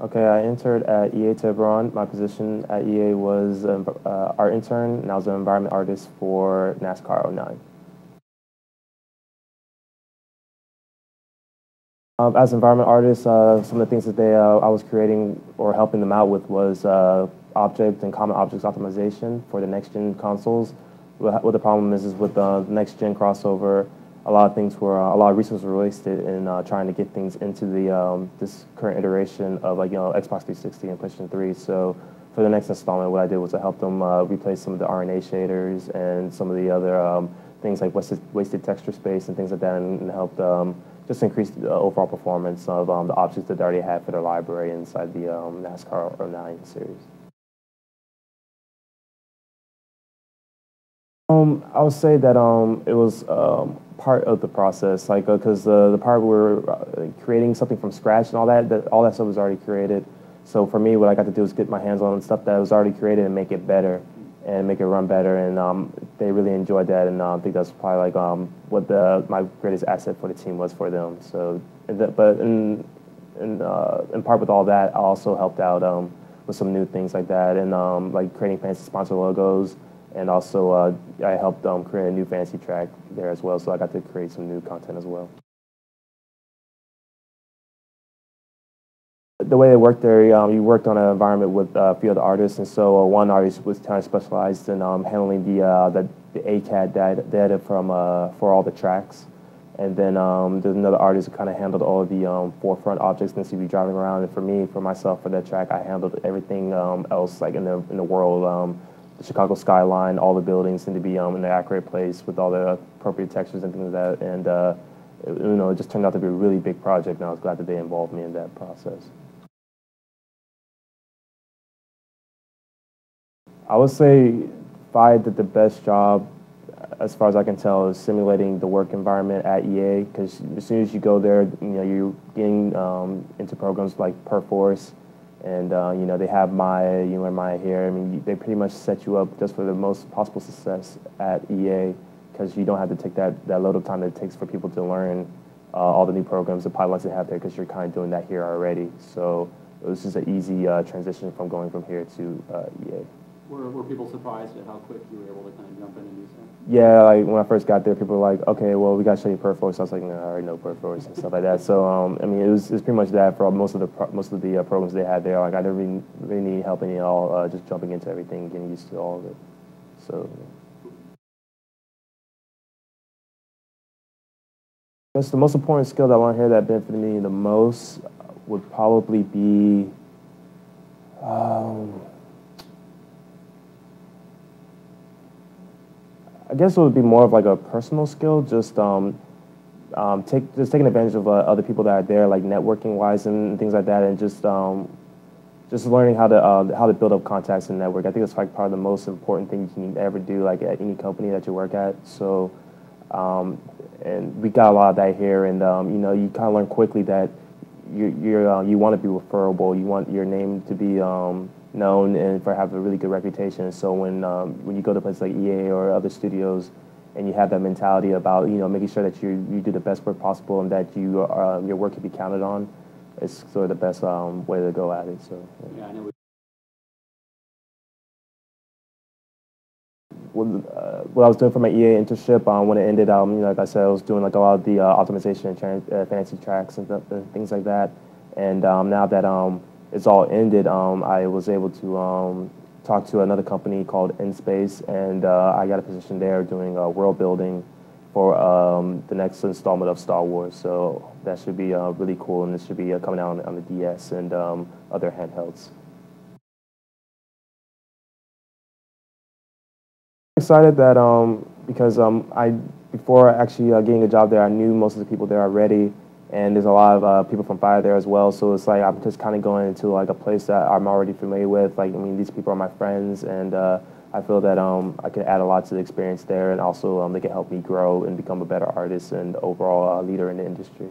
Okay, I entered at EA Tiburon. My position at EA was art intern, and I was an environment artist for Nascar '09. As an environment artist, some of the things that I was creating or helping them out with was object and common objects optimization for the next-gen consoles. What the problem is with the next-gen crossover, a lot of resources were wasted in trying to get things into the this current iteration of Xbox 360 and PlayStation 3. So for the next installment, what I did was I helped them replace some of the RNA shaders and some of the other things like wasted texture space and things like that, and helped just increase the overall performance of the objects that they already had for their library inside the NASCAR '09 series. I would say that it was part of the process, like because the part where we're creating something from scratch and all that stuff was already created. So for me, what I got to do is get my hands on stuff that was already created and make it better and make it run better. And they really enjoyed that, and I think that's probably like what my greatest asset for the team was for them. So, but in part with all that, I also helped out with some new things like that, and like creating fancy sponsor logos. And also, I helped create a new fantasy track there as well, so I got to create some new content as well. The way it worked there, you worked on an environment with a few other artists, and so one artist was kind of specialized in handling the ACAD data from for all the tracks, and then there's another artist who kind of handled all of the forefront objects that you'd be driving around. And for myself, for that track, I handled everything else like in the world. The Chicago skyline, all the buildings need to be in the accurate place with all the appropriate textures and things like that. And it just turned out to be a really big project, and I was glad that they involved me in that process. I would say if I did the best job, as far as I can tell, is simulating the work environment at EA. Because as soon as you go there, you're getting into programs like Perforce. And they have Maya, you learn Maya here. I mean, they pretty much set you up just for the most possible success at EA, because you don't have to take that load of time that it takes for people to learn all the new programs, the pipelines they have there, because you're kind of doing that here already. So it was just an easy transition from going from here to EA. Were people surprised at how quick you were able to kind of jump in and do stuff? Yeah, like when I first got there, people were like, "Okay, well, we got to show you Perforce." I was like, "No, I already know Perforce," and stuff like that. So, I mean, it was pretty much that for most of the programs they had there. Like, I didn't really need help at all, just jumping into everything, getting used to all of it. So, I guess the most important skill that I learned here that benefited me the most would probably be. I guess it would be more of like a personal skill, just taking advantage of other people that are there, like networking wise and things like that, and just learning how to build up contacts and network. I think it's like probably the most important thing you can ever do, like at any company that you work at. So, and we got a lot of that here, and you kind of learn quickly that you want to be referable. You want your name to be known and for have a really good reputation. So when you go to places like EA or other studios, and you have that mentality about making sure that you do the best work possible and that your work can be counted on, it's sort of the best way to go at it. So yeah, I know. What I was doing for my EA internship, when it ended, like I said, I was doing like a lot of the optimization and fancy tracks and things like that. And now that it's all ended, I was able to talk to another company called InSpace, and I got a position there doing world building for the next installment of Star Wars. So that should be really cool, and it should be coming out on the DS and other handhelds. Excited that because before actually getting a job there, I knew most of the people there already, and there's a lot of people from FIEA there as well. So it's like I'm just kind of going into like a place that I'm already familiar with. Like, I mean, these people are my friends, and I feel that I can add a lot to the experience there, and also they can help me grow and become a better artist and overall leader in the industry.